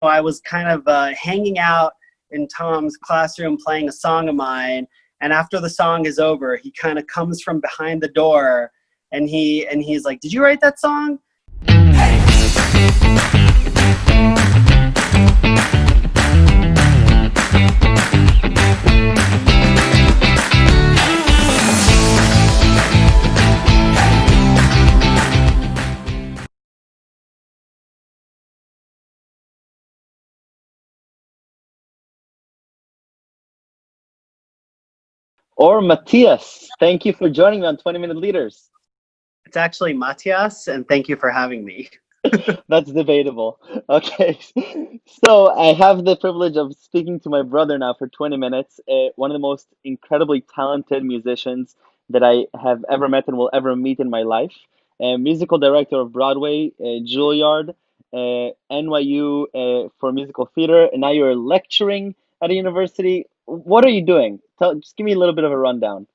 I was kind of hanging out in Tom's classroom playing a song of mine, and after the song is over, he kind of comes from behind the door, and he's like, "Did you write that song?" Or Matias, thank you for joining me on 20-Minute Leaders. It's actually Matias, and thank you for having me. That's debatable. Okay, so I have the privilege of speaking to my brother now for 20 minutes, one of the most incredibly talented musicians that I have ever met and will ever meet in my life. Musical director of Broadway, Juilliard, NYU for musical theater, and now you're lecturing at a university. What are you doing? Just give me a little bit of a rundown.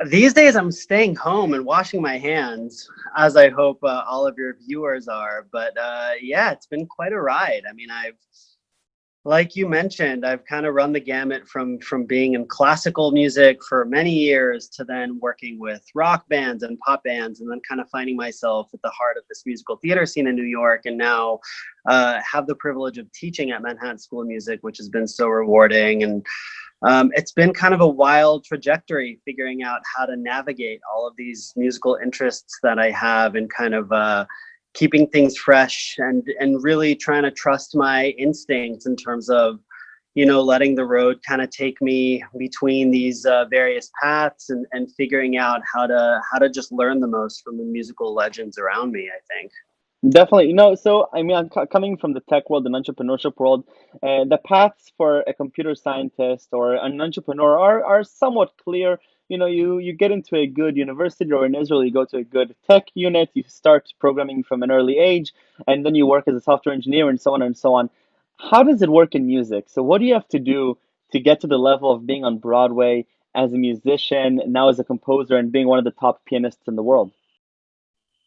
These days, I'm staying home and washing my hands, as I hope all of your viewers are. But yeah, it's been quite a ride. I mean, like you mentioned, I've kind of run the gamut from being in classical music for many years to then working with rock bands and pop bands, and then kind of finding myself at the heart of this musical theater scene in New York, and now have the privilege of teaching at Manhattan School of Music, which has been so rewarding. And it's been kind of a wild trajectory figuring out how to navigate all of these musical interests that I have, and kind of keeping things fresh, and really trying to trust my instincts in terms of, letting the road kind of take me between these various paths, and figuring out how to just learn the most from the musical legends around me, I think. Definitely. So I mean, coming from the tech world and entrepreneurship world, the paths for a computer scientist or an entrepreneur are somewhat clear. You get into a good university, or in Israel, you go to a good tech unit, you start programming from an early age, and then you work as a software engineer and so on and so on. How does it work in music? So what do you have to do to get to the level of being on Broadway as a musician, now as a composer, and being one of the top pianists in the world?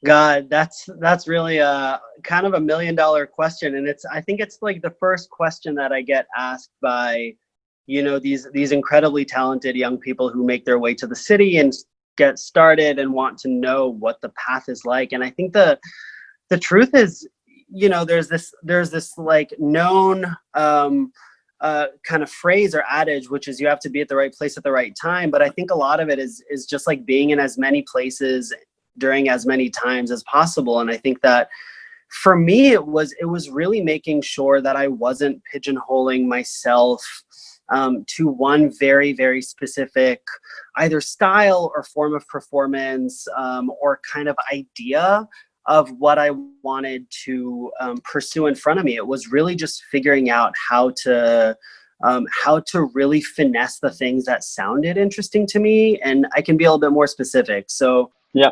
God, that's really a kind of $1 million question, and I think it's like the first question that I get asked by, these incredibly talented young people who make their way to the city and get started and want to know what the path is like. And I think the truth is, there's this like known kind of phrase or adage, which is you have to be at the right place at the right time. But I think a lot of it is just like being in as many places during as many times as possible. And I think that for me, it was really making sure that I wasn't pigeonholing myself to one very, very specific either style or form of performance, or kind of idea of what I wanted to pursue in front of me. It was really just figuring out how to really finesse the things that sounded interesting to me. And I can be a little bit more specific. So Yeah.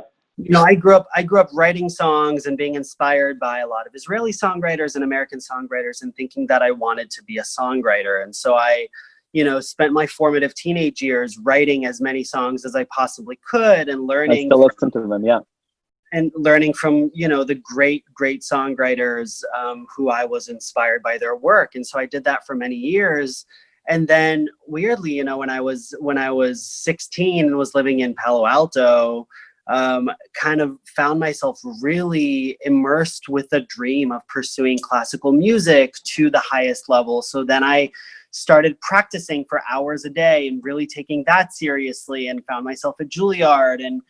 I grew up writing songs and being inspired by a lot of Israeli songwriters and American songwriters, and thinking that I wanted to be a songwriter. And so I, spent my formative teenage years writing as many songs as I possibly could, and I still listen to them, yeah. learning from, the great songwriters who I was inspired by their work. And so I did that for many years. And then weirdly, when I was 16 and was living in Palo Alto, kind of found myself really immersed with the dream of pursuing classical music to the highest level. So then I started practicing for hours a day and really taking that seriously, and found myself at Juilliard, and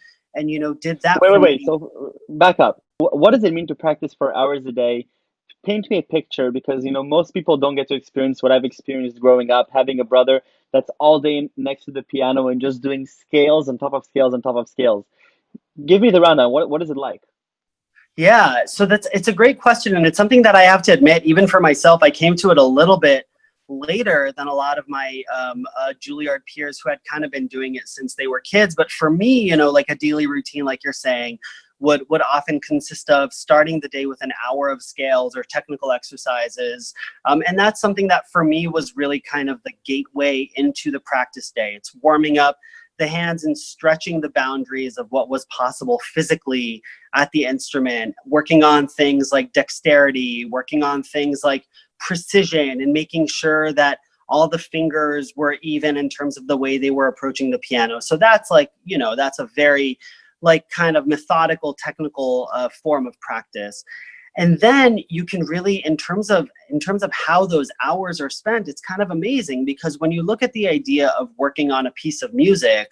did that Wait, for wait, wait. many. So back up. What does it mean to practice for hours a day? Paint me a picture, because most people don't get to experience what I've experienced growing up, having a brother that's all day next to the piano and just doing scales on top of scales on top of scales. Give me the rundown. What is it like? Yeah, so it's a great question, and it's something that I have to admit, even for myself, I came to it a little bit later than a lot of my Juilliard peers who had kind of been doing it since they were kids. But for me, like a daily routine, like you're saying, would often consist of starting the day with an hour of scales or technical exercises. And that's something that for me was really kind of the gateway into the practice day. It's warming up the hands and stretching the boundaries of what was possible physically at the instrument, working on things like dexterity, working on things like precision and making sure that all the fingers were even in terms of the way they were approaching the piano. So that's like, you know, that's a very like kind of methodical, technical form of practice. And then you can really, in terms of how those hours are spent, it's kind of amazing, because when you look at the idea of working on a piece of music,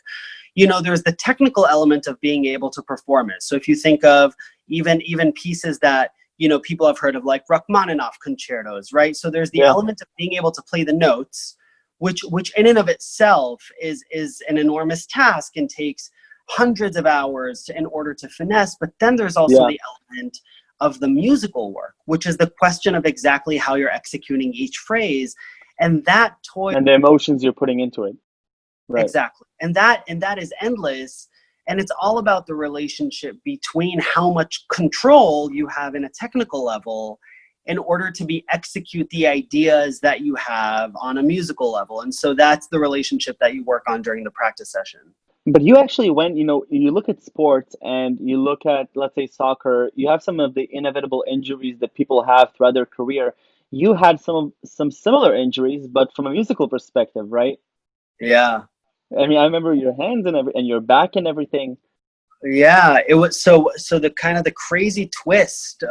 you know, there's the technical element of being able to perform it. So if you think of even pieces that, you know, people have heard of, like Rachmaninoff concertos, right? So there's the Yeah. element of being able to play the notes, which in and of itself is an enormous task and takes hundreds of hours in order to finesse. But then there's also Yeah. the element of the musical work, which is the question of exactly how you're executing each phrase. And that toy, And the emotions you're putting into it. Right. exactly. And that is endless. And it's all about the relationship between how much control you have in a technical level in order to execute the ideas that you have on a musical level. And so that's the relationship that you work on during the practice session. But you actually went, you know, you look at sports and you look at, let's say, soccer, you have some of the inevitable injuries that people have throughout their career. You had some similar injuries, but from a musical perspective, right? Yeah. I mean, I remember your hands and and your back and everything. Yeah, it was so the kind of the crazy twist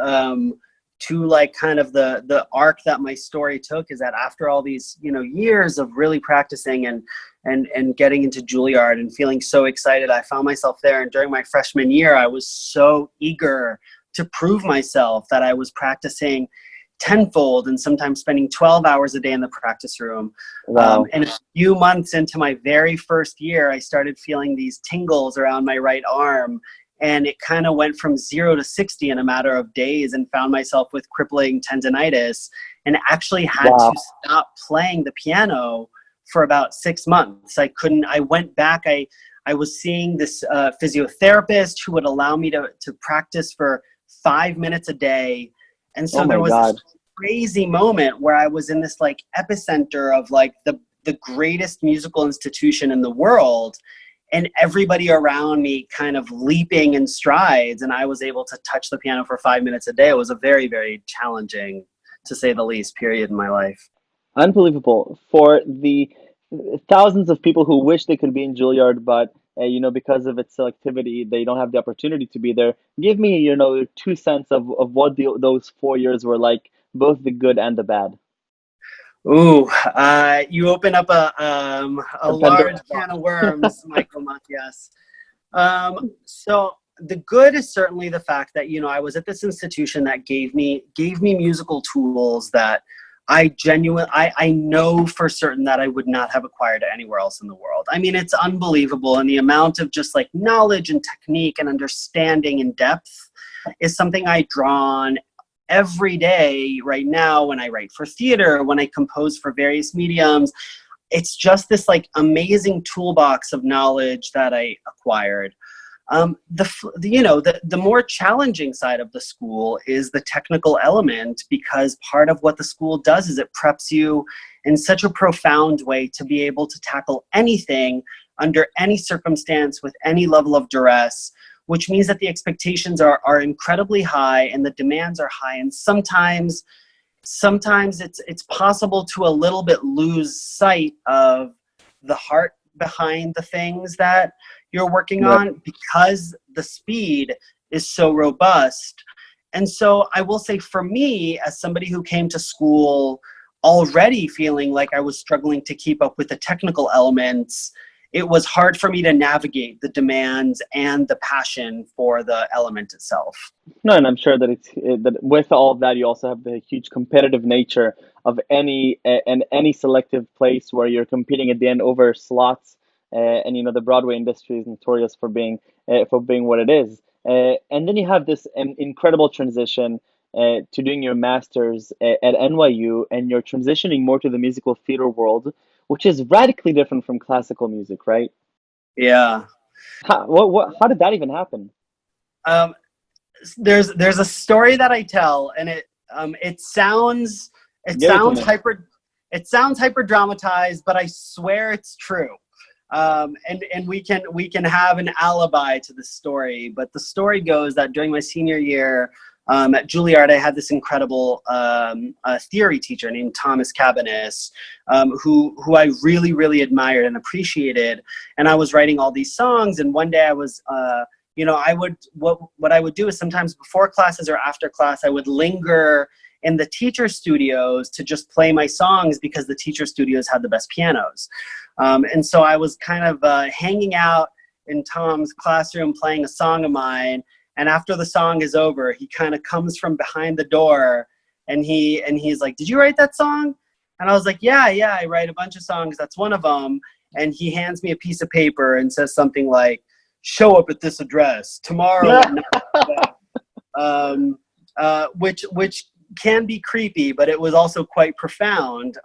to like kind of the arc that my story took is that after all these, you know, years of really practicing and getting into Juilliard and feeling so excited, I found myself there. And during my freshman year, I was so eager to prove myself that I was practicing tenfold and sometimes spending 12 hours a day in the practice room. Wow. And a few months into my very first year, I started feeling these tingles around my right arm. And it kind of went from 0 to 60 in a matter of days, and found myself with crippling tendonitis, and actually had to Wow. stop playing the piano for about 6 months. I went back, I was seeing this physiotherapist who would allow me to practice for 5 minutes a day. And Oh so there my was this God. crazy moment where I was in this like epicenter of like the greatest musical institution in the world, and everybody around me kind of leaping in strides, and I was able to touch the piano for 5 minutes a day. It was a very, very challenging, to say the least, period in my life. Unbelievable. For the thousands of people who wish they could be in Juilliard, but you know, because of its selectivity, they don't have the opportunity to be there. Give me, you know, your 2 cents of what those 4 years were like, both the good and the bad. Ooh, you open up a A Pandora's large box. can of worms, Michael Matias. So the good is certainly the fact that, you know, I was at this institution that gave me musical tools that I know for certain that I would not have acquired anywhere else in the world. I mean, it's unbelievable. And the amount of just like knowledge and technique and understanding and depth is something I draw on every day right now when I write for theater, when I compose for various mediums. It's just this like amazing toolbox of knowledge that I acquired. The more challenging side of the school is the technical element, because part of what the school does is it preps you in such a profound way to be able to tackle anything under any circumstance with any level of duress, which means that the expectations are incredibly high and the demands are high. And sometimes it's possible to a little bit lose sight of the heart behind the things that you're working Right. on, because the speed is so robust. And so I will say, for me, as somebody who came to school already feeling like I was struggling to keep up with the technical elements, it was hard for me to navigate the demands and the passion for the element itself. No, and I'm sure that that with all of that, you also have the huge competitive nature of any selective place where you're competing at the end over slots. And you know, the Broadway industry is notorious for being what it is. And then you have this incredible transition to doing your master's at NYU, and you're transitioning more to the musical theater world, which is radically different from classical music, right? Yeah. How did that even happen? Um, there's a story that I tell, and it sounds it Give it to sounds me. hyper it sounds hyper dramatized, but I swear it's true. And we can have an alibi to the story. But the story goes that during my senior year, At Juilliard, I had this incredible theory teacher named Thomas Cabanis, who I really, really admired and appreciated. And I was writing all these songs. And one day I was, what I would do is sometimes before classes or after class, I would linger in the teacher studios to just play my songs because the teacher studios had the best pianos. And so I was kind of hanging out in Tom's classroom playing a song of mine. And after the song is over, he kind of comes from behind the door and he's like, "Did you write that song?" And I was like, yeah, I write a bunch of songs. That's one of them. And he hands me a piece of paper and says something like, "Show up at this address tomorrow at 9." Which can be creepy, but it was also quite profound,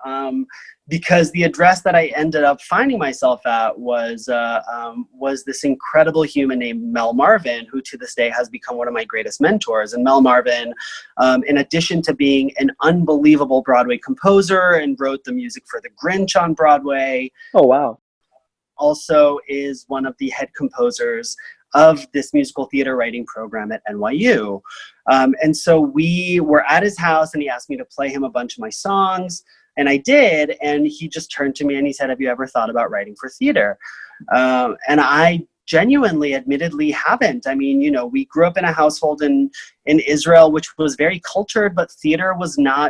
because the address that I ended up finding myself at was this incredible human named Mel Marvin, who to this day has become one of my greatest mentors. And Mel Marvin, in addition to being an unbelievable Broadway composer and wrote the music for The Grinch on Broadway, Oh, wow. also is one of the head composers of this musical theater writing program at NYU. And so we were at his house and he asked me to play him a bunch of my songs. And I did. And he just turned to me and he said, "Have you ever thought about writing for theater?" And I genuinely, admittedly haven't. I mean, we grew up in a household in Israel, which was very cultured, but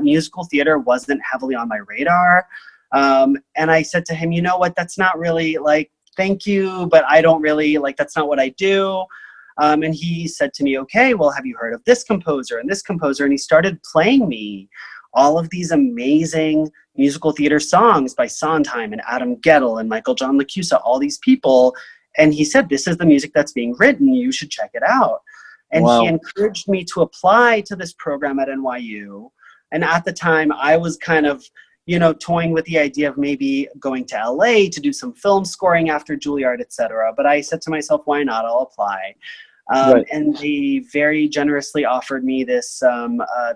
musical theater wasn't heavily on my radar. And I said to him, "You know what, that's not really thank you, but I don't really that's not what I do." And he said to me, "Okay, well, have you heard of this composer and this composer?" And he started playing me all of these amazing musical theater songs by Sondheim and Adam Guettel and Michael John LaChiusa, all these people. And he said, "This is the music that's being written. You should check it out." And Wow. he encouraged me to apply to this program at NYU. And at the time, I was kind of toying with the idea of maybe going to LA to do some film scoring after Juilliard, etc. But I said to myself, why not? I'll apply. Right. And they very generously offered me this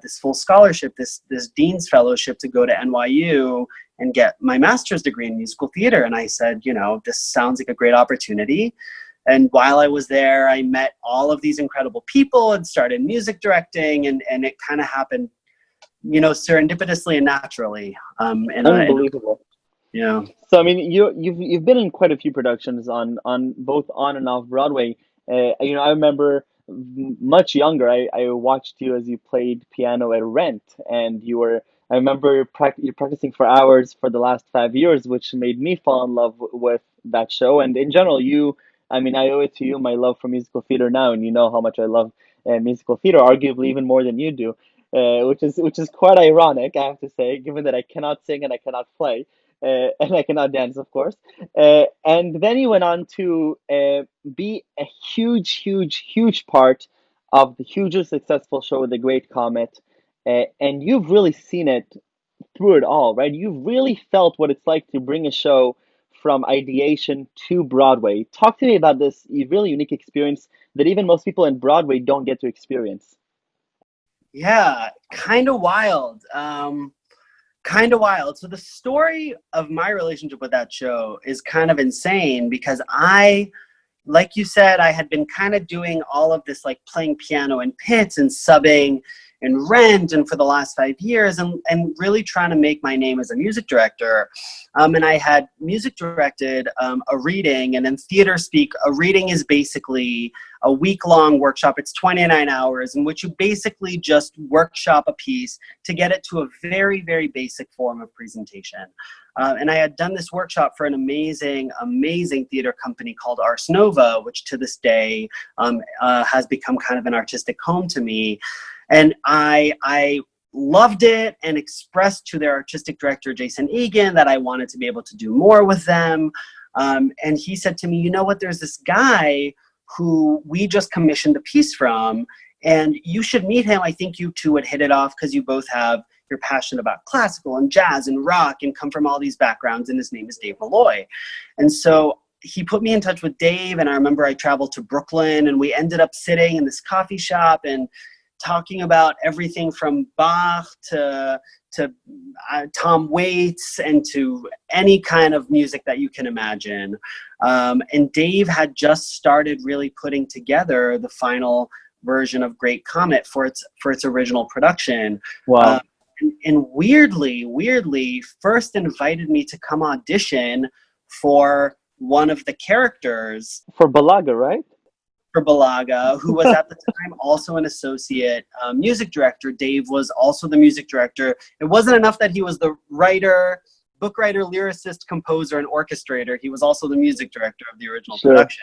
this full scholarship, this Dean's Fellowship to go to NYU and get my master's degree in musical theater. And I said, this sounds like a great opportunity. And while I was there, I met all of these incredible people and started music directing, and it kind of happened serendipitously and naturally. Unbelievable. So I mean, you've been in quite a few productions on both on and off Broadway. I remember much younger. I watched you as you played piano at Rent, and I remember you're practicing for hours for the last 5 years, which made me fall in love with that show. And in general, I mean, I owe it to you my love for musical theater now, and you know how much I love musical theater, arguably even more than you do. Which is quite ironic, I have to say, given that I cannot sing and I cannot play, and I cannot dance, of course. And then you went on to be a huge, huge, huge part of the hugely successful show, The Great Comet, and you've really seen it through it all, right? You've really felt what it's like to bring a show from ideation to Broadway. Talk to me about this really unique experience that even most people in Broadway don't get to experience. Yeah, kind of wild. Kind of wild. So the story of my relationship with that show is kind of insane because like you said, I had been kind of doing all of this, playing piano in pits and subbing and Rent and for the last 5 years and really trying to make my name as a music director. And I had music directed a reading, and in theater speak, a reading is basically a week-long workshop. It's 29 hours in which you basically just workshop a piece to get it to a very, very basic form of presentation. And I had done this workshop for an amazing, amazing theater company called Ars Nova, which to this day has become kind of an artistic home to me. And I loved it and expressed to their artistic director, Jason Egan, that I wanted to be able to do more with them. And he said to me, "You know what, there's this guy who we just commissioned a piece from, and you should meet him. I think you two would hit it off because you're passionate about classical and jazz and rock and come from all these backgrounds, and his name is Dave Malloy." And so he put me in touch with Dave, and I remember I traveled to Brooklyn, and we ended up sitting in this coffee shop and talking about everything from Bach to Tom Waits and to any kind of music that you can imagine. And Dave had just started really putting together the final version of Great Comet for its original production. Wow. And weirdly, first invited me to come audition for one of the characters For Balaga, right? for Balaga, who was at the time also an associate music director. Dave was also the music director. It wasn't enough that he was the writer, book writer, lyricist, composer, and orchestrator. He was also the music director of the original Sure. production.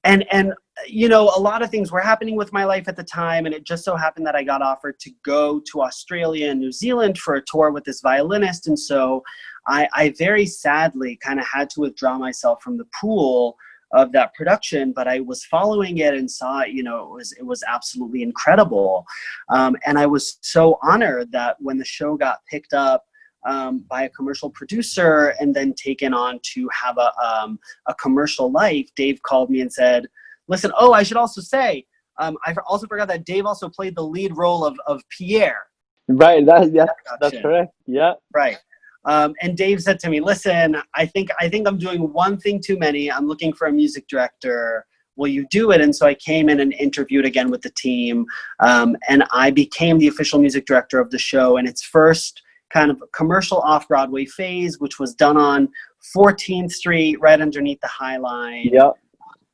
And you know, a lot of things were happening with my life at the time, and it just so happened that I got offered to go to Australia and New Zealand for a tour with this violinist, and so I very sadly kind of had to withdraw myself from the pool of that production, but I was following it and saw, you know, it was absolutely incredible, and I was so honored that when the show got picked up by a commercial producer and then taken on to have a commercial life, Dave called me and said, listen, oh, I should also say, I also forgot that Dave also played the lead role of Pierre. Right. That's correct. Yeah. Right. And Dave said to me, listen, I think I'm doing one thing too many. I'm looking for a music director. Will you do it? And so I came in and interviewed again with the team. And I became the official music director of the show in its first kind of commercial off-Broadway phase, which was done on 14th Street, right underneath the High Line. Yeah.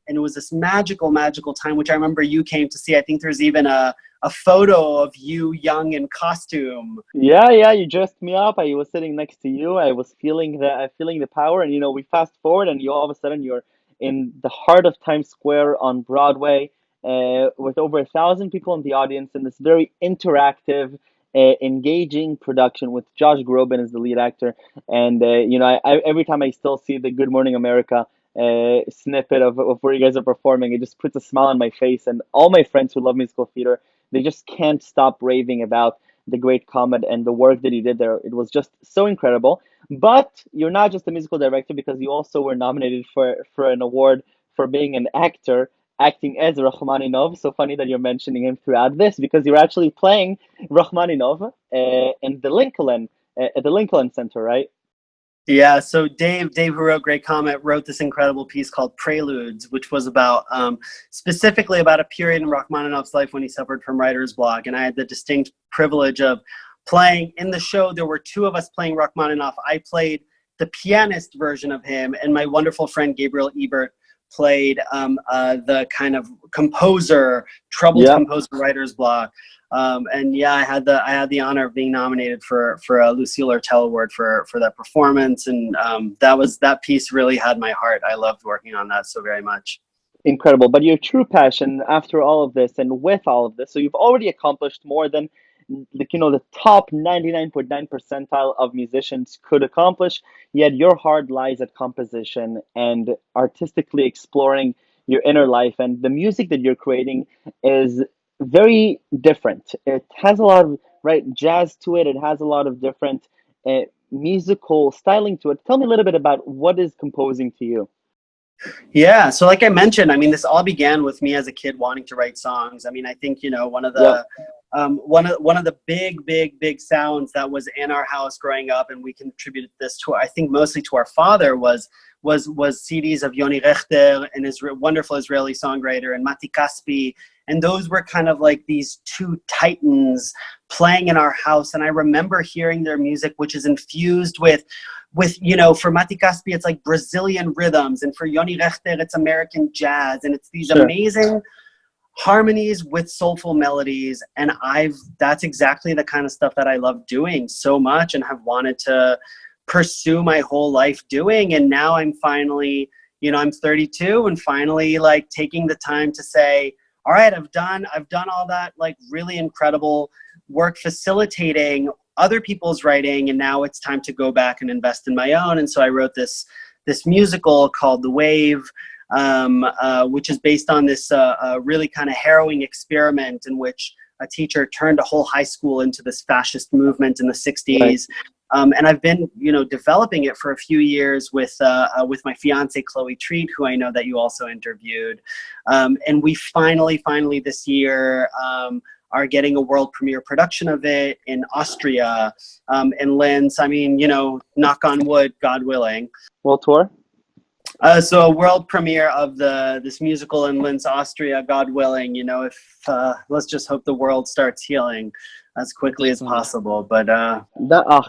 And it was this magical time, which I remember you came to see. I think there's even a photo of you young in costume. Yeah, you dressed me up. I was sitting next to you. I was feeling the power, and you know, we fast forward, and you all of a sudden you're in the heart of Times Square on Broadway, with over 1,000 people in the audience, in this very interactive, engaging production with Josh Groban as the lead actor. And you know, I every time I still see the Good Morning America snippet of where you guys are performing, it just puts a smile on my face. And all my friends who love musical theater, they just can't stop raving about the Great Comet and the work that he did there. It was just so incredible. But you're not just a musical director, because you also were nominated for an award for being an actor, acting as Rachmaninov. So funny that you're mentioning him throughout this, because you're actually playing Rachmaninov in the Lincoln at the Lincoln Center, right? Yeah, so Dave, who wrote Great Comet, wrote this incredible piece called Preludes, which was about specifically about a period in Rachmaninoff's life when he suffered from writer's block. And I had the distinct privilege of playing in the show. There were two of us playing Rachmaninoff. I played the pianist version of him, and my wonderful friend Gabriel Ebert played the kind of troubled Yeah. composer writer's block. And yeah, I had the honor of being nominated for a Lucille Artel Award for that performance, and that piece really had my heart. I loved working on that so very much. Incredible. But your true passion after all of this and with all of this, so you've already accomplished more than, like, you know, the top 99.9 percentile of musicians could accomplish, yet your heart lies at composition and artistically exploring your inner life. And the music that you're creating is very different. It has a lot of, right, jazz to it. It has a lot of different musical styling to it. Tell me a little bit about what is composing to you. Yeah, so like I mentioned, I mean, this all began with me as a kid wanting to write songs. I mean, I think, you know, one of Yep. the big sounds that was in our house growing up, and we contributed this to, I think, mostly to our father, was CDs of Yoni Rechter and his wonderful Israeli songwriter, and Mati Kaspi, and those were kind of like these two titans playing in our house. And I remember hearing their music, which is infused with, you know, for Mati Kaspi, it's like Brazilian rhythms, and for Yoni Rechter, it's American jazz, and it's these Sure. amazing harmonies with soulful melodies. And that's exactly the kind of stuff that I love doing so much and have wanted to pursue my whole life doing. And now I'm finally, you know, I'm 32 and finally like taking the time to say, all right, I've done all that like really incredible work facilitating other people's writing, and now it's time to go back and invest in my own. And so I wrote this musical called The Wave, which is based on this really kind of harrowing experiment in which a teacher turned a whole high school into this fascist movement in the 60s. Right. And I've been, you know, developing it for a few years with my fiance, Chloe Treat, who I know that you also interviewed. And we finally this year are getting a world premiere production of it in Austria, in Linz. I mean, you know, knock on wood, God willing. World tour? So a world premiere of this musical in Linz, Austria, God willing. If let's just hope the world starts healing as quickly as Definitely. possible. But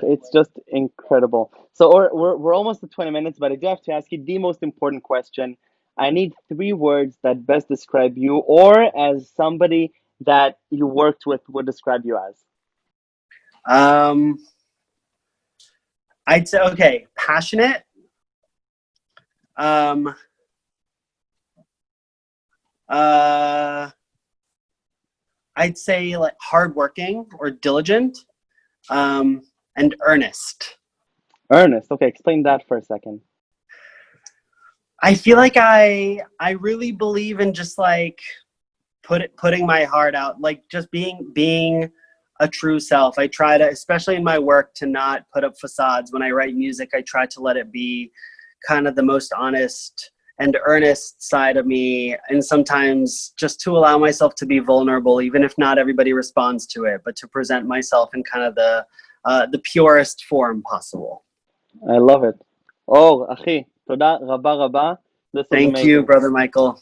It's just incredible. So we're almost at 20 minutes, but I do have to ask you the most important question. I need three words that best describe you, or as somebody that you worked with would describe you as. um, I'd say okay, passionate. Um, uh, I'd say like hardworking or diligent, and earnest. Ernest. Okay, explain that for a second. I feel like I really believe in just like putting my heart out, like just being a true self. I try to, especially in my work, to not put up facades. When I write music, I try to let it be kind of the most honest and earnest side of me, and sometimes just to allow myself to be vulnerable, even if not everybody responds to it, but to present myself in kind of the purest form possible. I love it. Oh, Achi, toda raba raba. This was Thank you, amazing. brother Michael.